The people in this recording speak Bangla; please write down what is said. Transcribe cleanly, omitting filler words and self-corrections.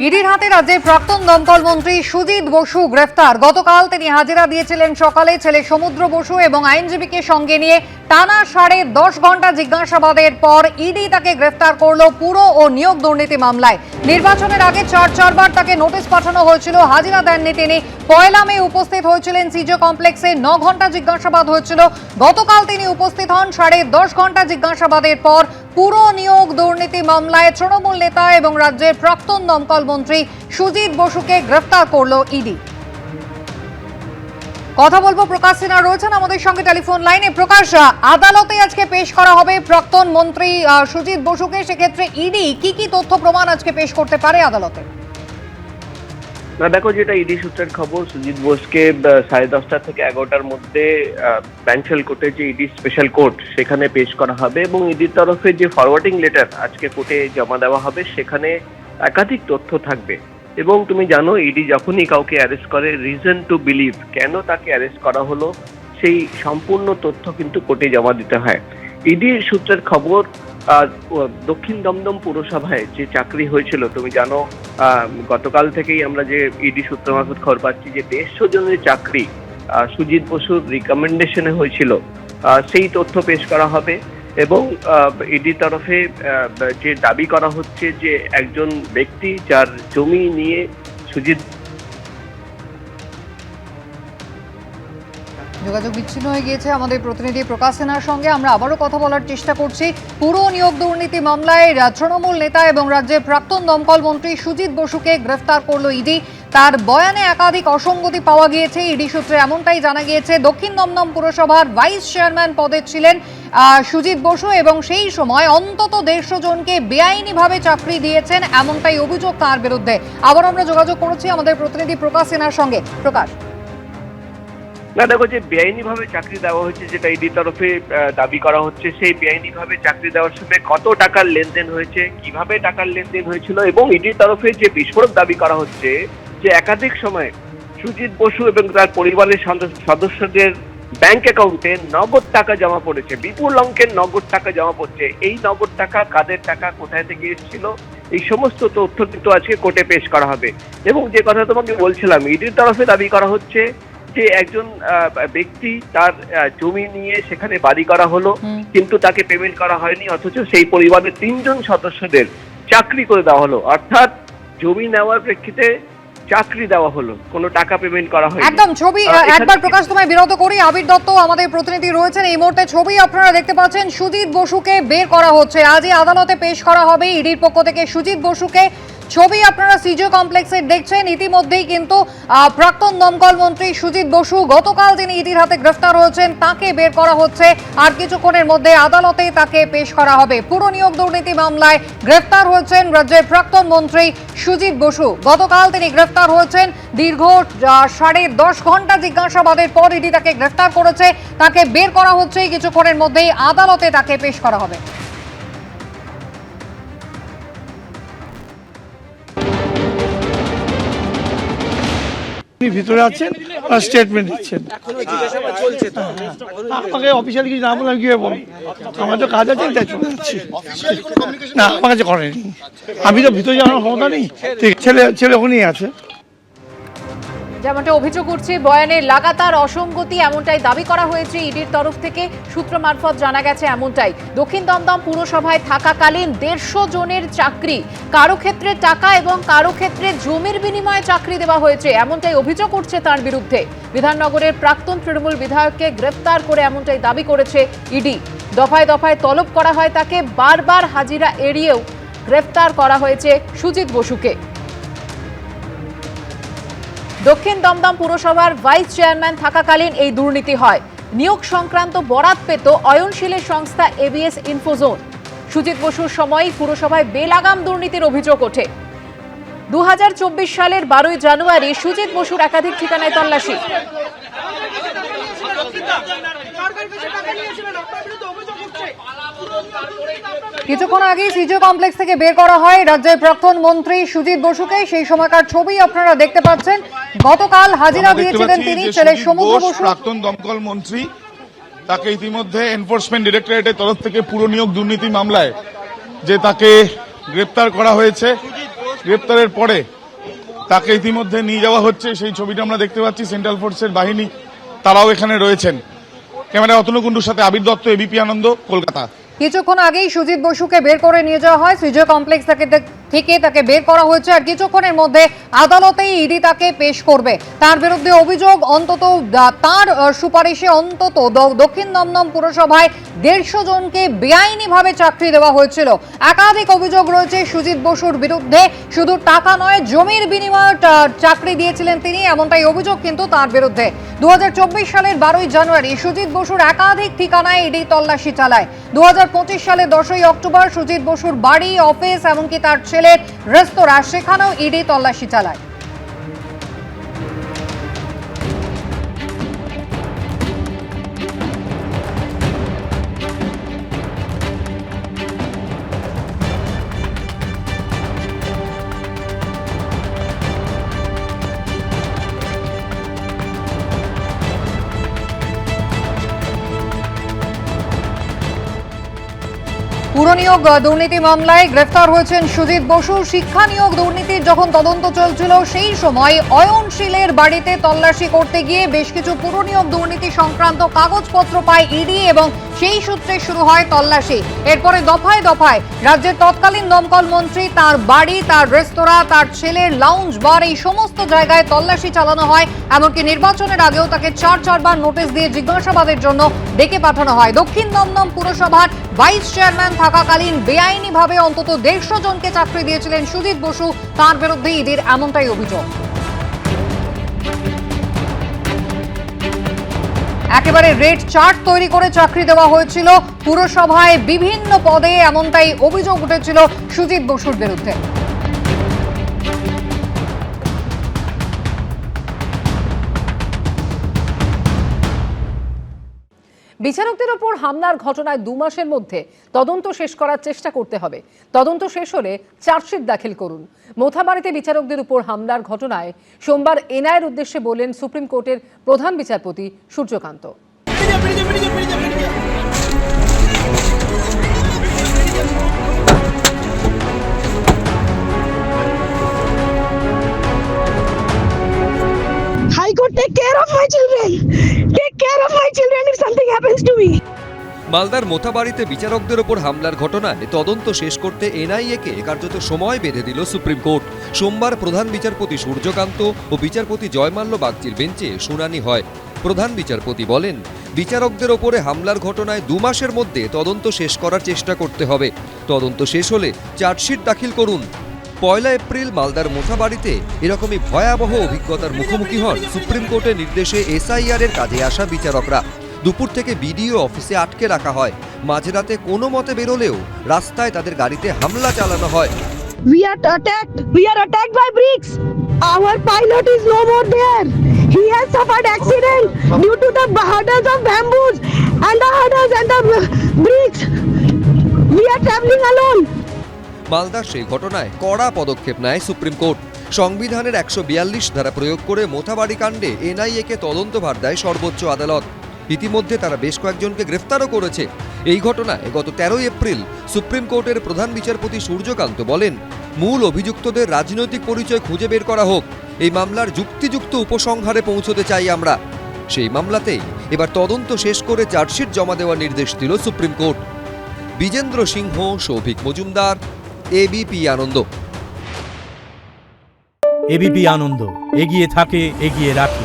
ইডির হাতে রাজ্যের প্রাক্তন দমকল মন্ত্রী সুজিত বসু গ্রেফতার। গতকাল তিনি হাজিরা দিয়েছিলেন সকালে। ছেলে সমুদ্র বসু এবং আইনজীবীকে সঙ্গে নিয়ে টানা 10.5 ঘন্টা জিজ্ঞাসাবাদের পর ইডি তাকে গ্রেফতার করল পুরো ও নিয়োগ দুর্নীতি মামলায়। নির্বাচনের আগে চারবার তাকে নোটিশ পাঠানো হয়েছিল, হাজিরা দেননি তিনি। 1 মে উপস্থিত হয়েছিলেন সিজো কমপ্লেক্সে, 9 ঘন্টা জিজ্ঞাসাবাদ হয়েছিল। গতকাল তিনি উপস্থিত হন 10.5 ঘন্টা জিজ্ঞাসাবাদের পর। পুরো নিয়োগ দুর্নীতি মামলায় তৃণমূল নেতা এবং রাজ্যের প্রাক্তন দমকল মন্ত্রী সুজিত বসুকে গ্রেফতার করল ইডি। কথা বলবো, প্রকাশ সিনহা রয়েছেন আমাদের সঙ্গে টেলিফোন লাইনে। প্রকাশ, আদালতে আজকে পেশ করা হবে প্রাক্তন মন্ত্রী সুজিত বসুকে। সেক্ষেত্রে ইডি কি কি তথ্য প্রমাণ আজকে পেশ করতে পারে আদালতে? না দেখো, যেটা ইডি সূত্রের খবর, সুজিত বোসকে 10:30 থেকে 11টার মধ্যে ব্যাংশাল কোর্টে যে ইডি স্পেশাল কোর্ট সেখানে পেশ করা হবে এবং ইডির তরফে যে ফরওয়ার্ডিং লেটার আজকে কোর্টে জমা দেওয়া হবে সেখানে একাধিক তথ্য থাকবে। এবং তুমি জানো, ইডি যখনই কাউকে অ্যারেস্ট করে, রিজন টু বিলিভ, কেন তাকে অ্যারেস্ট করা হলো, সেই সম্পূর্ণ তথ্য কিন্তু কোর্টে জমা দিতে হয়। ইডির সূত্রের খবর, দক্ষিণ দমদম পুরসভায় যে চাকরি হয়েছিল, তুমি জানো গতকাল থেকেই আমরা যে ইডি সূত্র মারফত খবর পাচ্ছি যে 150 জনের চাকরি সুজিত বসুর রিকমেন্ডেশনে হয়েছিল, সেই তথ্য পেশ করা হবে। এবং ইডি তরফে যে দাবি করা হচ্ছে যে একজন ব্যক্তি যার জমি নিয়ে সুজিত যোগাযোগ বিচ্ছিন্ন হয়ে গিয়েছে আমাদের প্রতিনিধি প্রকাশ সিনহার সঙ্গে। আমরা আবারও কথা বলার চেষ্টা করছি। পুরো নিয়োগ দুর্নীতি মামলায় তৃণমূল নেতা এবং রাজ্যের প্রাক্তন দমকল মন্ত্রী সুজিত বসুকে গ্রেফতার করল ইডি। তার বয়ানে একাধিক অসঙ্গতি পাওয়া গিয়েছে। ইডি সূত্রে এমনটাই জানা গিয়েছে, দক্ষিণ দমদম পুরসভার ভাইস চেয়ারম্যান পদে ছিলেন সুজিত বসু এবং সেই সময় অন্তত 150 জনকে বেআইনিভাবে চাকরি দিয়েছেন, এমনটাই অভিযোগ তার বিরুদ্ধে। আবার আমরা যোগাযোগ করেছি আমাদের প্রতিনিধি প্রকাশ সিনহার সঙ্গে। প্রকাশ, না দেখো, যে বেআইনিভাবে চাকরি দেওয়া হচ্ছে, যেটা ইডি তরফে দাবি করা হচ্ছে, সেই বেআইনিভাবে চাকরি দেওয়ার সময় কত টাকার লেনদেন হয়েছে, কিভাবে টাকার লেনদেন হয়েছিল, এবং ইডির তরফে যে বিস্ফোরক দাবি করা হচ্ছে যে একাধিক সময় সুজিত বসু এবং তার পরিবারের সদস্যদের ব্যাংক অ্যাকাউন্টে নগদ টাকা জমা পড়েছে, বিপুল অঙ্কের নগদ টাকা জমা পড়ছে। এই নগদ টাকা কাদের টাকা, কোথায় থেকে এসেছিল, এই সমস্ত তথ্য কিন্তু আজকে কোর্টে পেশ করা হবে। এবং যে কথা তোমাকে বলছিলাম, ইডির তরফে দাবি করা হচ্ছে যে একজন ব্যক্তি তার জমি নিয়ে সেখানে বাড়ি করা হলো, কিন্তু তাকে পেমেন্ট করা হয়নি, অথচ সেই পরিবারের 3 জন সদস্যদের চাকরি করে দেওয়া হলো। অর্থাৎ জমি নেওয়ার প্রেক্ষিতে চাকরি দেওয়া হলো, কোনো টাকা পেমেন্ট করা হয়নি। একদম ছবি একবার প্রকাশ তোমায় বিরত করি। আবির দত্ত আমাদের প্রতিনিধি রয়েছেন এই মুহূর্তে। ছবি আপনারা দেখতে পাচ্ছেন, সুজিত বসুকে বের করা হচ্ছে, আজই আদালতে পেশ করা হবে ইডির পক্ষ থেকে সুজিত বসুকে। ছবি আপনারা সিজো কমপ্লেক্সে দেখছেন। ইতিমধ্যেই কিন্তু প্রাক্তন দমকল মন্ত্রী সুজিত বসু, গতকাল যিনি ইডির হাতে গ্রেফতার হয়েছেন, তাকে বের করা হচ্ছে। আর কিছুক্ষণের মধ্যে আদালতে তাকে পেশ করা হবে। পুরো নিয়োগ দুর্নীতি মামলায় গ্রেফতার হয়েছেন রাজ্যের প্রাক্তন মন্ত্রী সুজিত বসু। গতকাল তিনি গ্রেফতার হয়েছেন। দীর্ঘ 10.5 ঘন্টা জিজ্ঞাসাবাদের পর ইডি তাকে গ্রেফতার করেছে। তাকে বের করা হচ্ছে, কিছুক্ষণের মধ্যেই আদালতে তাকে পেশ করা হবে। ভিতরে আছেন, স্টেটমেন্ট দিচ্ছেন। আমাকে অফিসিয়ালি কিছু না বললাম, কিভাবে বলবো? আমার তো কাজ আছে, তাই চলে যাচ্ছি। না, আমার কাছে করেনি, আমি তো ভিতরে যাওয়ার ক্ষমতা নেই। ঠিক, ছেলে ওখানেই আছে। যেমনটা অভিযোগ উঠছে, বয়ানে লাগাতার অসঙ্গতি, এমনটাই দাবি করা হয়েছে ইডির তরফ থেকে। সূত্র মারফত জানা গেছে এমনটাই। দক্ষিণ দমদম পুরসভায় থাকাকালীন 150 জনের চাকরি, কারো ক্ষেত্রে টাকা এবং কারো ক্ষেত্রে জমির বিনিময়ে চাকরি দেওয়া হয়েছে, এমনটাই অভিযোগ উঠছে তার বিরুদ্ধে। বিধাননগরের প্রাক্তন তৃণমূল বিধায়ককে গ্রেফতার করে এমনটাই দাবি করেছে ইডি। দফায় দফায় তলব করা হয় তাকে, বারবার হাজিরা এড়িয়েও গ্রেফতার করা হয়েছে সুজিত বসুকে। দক্ষিণ দমদম পুরসভার ভাইস চেয়ারম্যান থাকাকালীন এই দুর্নীতি হয়। নিয়োগ সংক্রান্ত বরাত পেত অয়নশীলের সংস্থা এবিএস ইনফোজোন। সুজিত বসুর সময় পুরসভায় বেলাগাম দুর্নীতির অভিযোগ ওঠে। 2024 সালের 12 জানুয়ারি সুজিত বসুর একাধিক ঠিকানায় তল্লাশি। কিছুক্ষণ আগে সিজো কমপ্লেক্স থেকে বের করা হয় রাজ্যের প্রাক্তন মন্ত্রী সুজিত বসুকে। সেই সময়কার ছবি আপনারা দেখতে পাচ্ছেন। গতকাল হাজিরা দিয়েছিলেন তিনি। ছেলে সমুদ্র বসু, প্রাক্তন দমকল মন্ত্রী, তাকে ইতিমধ্যে এনফোর্সমেন্ট ডিরেক্টরেটের তরফ থেকে পুরো নিয়োগ দুর্নীতি মামলায় যে তাকে গ্রেপ্তার করা হয়েছে, গ্রেপ্তারের পরে তাকে ইতিমধ্যে নিয়ে যাওয়া হচ্ছে। সেই ছবিটা আমরা দেখতে পাচ্ছি, সেন্ট্রাল ফোর্সের বাহিনী তারাও এখানে রয়েছেন। ক্যামেরায় অতনু কুণ্ডুর সাথে আবির দত্ত, এবিপি আনন্দ, কলকাতা। কিছুক্ষণ আগেই সুজিত বসুকে বের করে নিয়ে যাওয়া হয় সৃজয় কমপ্লেক্স থেকে তাকে বের করা হয়েছে, আর কিছুক্ষণের মধ্যে আদালতেই ইডি তাকে পেশ করবে। তার বিরুদ্ধে অভিযোগ, অন্তত তার সুপারিশে অন্তত দক্ষিণ দমদম পুরসভায় 150 জনকে বেআইনিভাবে চাকরি দেওয়া হয়েছিল। একাধিক অভিযোগ রয়েছে সুজিত বসুর বিরুদ্ধে। শুধু টাকা নয়, জমির বিনিময়ে চাকরি দিয়েছিলেন তিনি, এমনটাই অভিযোগ কিন্তু তার বিরুদ্ধে। 2024 সালের 12ই জানুয়ারি সুজিত বসুর একাধিক ঠিকানায় ইডি তল্লাশি চালায়। 2025 সালে 10ই অক্টোবর সুজিত বসুর বাড়ি, অফিস, এমনকি তার ছেলের রেস্তোরাঁ, সেখানেও ইডি তল্লাশি চালায়। পুরনিয়োগ দুর্নীতি মামলায় গ্রেফতার হয়েছেন সুজিত বসু। শিক্ষা নিয়োগ দুর্নীতির যখন তদন্ত চলছিল সেই সময় অয়নশীলের বাড়িতে তল্লাশি করতে গিয়ে বেশ কিছু পুরনিয়োগ দুর্নীতি সংক্রান্ত কাগজপত্র পায় ইডি এবং সেই সূত্রে শুরু হয় তল্লাশি। এরপরে দফায় দফায় রাজ্যের তৎকালীন দমকল মন্ত্রী, তার বাড়ি, তার রেস্তোরাঁ, তার ছেলের লাউঞ্জ বার, এই সমস্ত জায়গায় তল্লাশি চালানো হয়। এমনকি নির্বাচনের আগেও তাকে 4 বার নোটিশ দিয়ে জিজ্ঞাসাবাদের জন্য ডেকে পাঠানো হয়। দক্ষিণ দমদম পুরসভার ভাইস চেয়ারম্যান থাকাকালীন বেআইনিভাবে অন্তত 150 জনকে চাকরি দিয়েছিলেন সুজিত বসু। তার বিরুদ্ধে ইডির এমনটাই অভিযোগ। একেবারে রেড চার্ট তৈরি করে চাকরি দেওয়া হয়েছিল পুরসভায় বিভিন্ন পদে, এমনটাই অভিযোগ উঠেছিল সুজিত বসুর বিরুদ্ধে। বিচারকদের ওপর হামলার ঘটনায় 2 মাসের মধ্যে তদন্ত শেষ করার চেষ্টা করতে হবে। তদন্ত শেষ হলে চার্জশিট দাখিল করুন। মোথাবাড়িতে বিচারকদের উপর হামলার ঘটনায় সোমবার এনআইয়ের উদ্দেশ্যে বললেন সুপ্রিম কোর্টের প্রধান বিচারপতি Suryakanta. High Court, take care of my children. Take care of my children if something happens to me. মালদার মোথাবাড়িতে বিচারকদের ওপর হামলার ঘটনায় তদন্ত শেষ করতে এনআইএকে কার্যত সময় বেঁধে দিল সুপ্রিম কোর্ট। সোমবার প্রধান বিচারপতি সূর্যকান্ত ও বিচারপতি জয়মাল্য বাগচির বেঞ্চে শুনানি হয়। প্রধান বিচারপতি বলেন, বিচারকদের ওপরে হামলার ঘটনায় 2 মাসের মধ্যে তদন্ত শেষ করার চেষ্টা করতে হবে। তদন্ত শেষ হলে চার্জশিট দাখিল করুন। 1 এপ্রিল মালদার মোথাবাড়িতে এরকমই ভয়াবহ অভিজ্ঞতার মুখোমুখি হন সুপ্রিম কোর্টের নির্দেশে এসআইআর এর কাজে আসা বিচারকরা। দুপুর থেকে বিডিও অফিসে আটকে রাখা হয়। মাঝরাতে কোনো মতে বেরোলেও রাস্তায় তাদের গাড়িতে হামলা চালানো হয়। We are attacked by bricks. Our pilot is no more there. He has suffered accident due to the hurdles of bamboos and the hurdles and the bricks. We are traveling alone. মালদার সেই ঘটনায় কড়া পদক্ষেপ নেয় সুপ্রিম কোর্ট। সংবিধানের 142 ধারা প্রয়োগ করে মোথাবাড়ি কাণ্ডে এনআইএকে তদন্তভার দেয় সর্বোচ্চ আদালত। ইতিমধ্যে তারা বেশ কয়েকজনকে গ্রেফতারও করেছে। এই ঘটনায় গত 13 এপ্রিল সুপ্রিম কোর্টের প্রধান বিচারপতি সূর্যকান্ত বলেন, মূল অভিযুক্তদের রাজনৈতিক পরিচয় খুঁজে বের করা হোক। এই মামলার যুক্তিযুক্ত উপসংহারে পৌঁছতে চাই আমরা। সেই মামলাতেই এবার তদন্ত শেষ করে চার্জশিট জমা দেওয়ার নির্দেশ দিল সুপ্রিম কোর্ট। বিজেন্দ্র সিংহ, সৌভিক মজুমদার, এবিপি আনন্দ। এবিপি আনন্দ, এগিয়ে থাকে, এগিয়ে রাখে।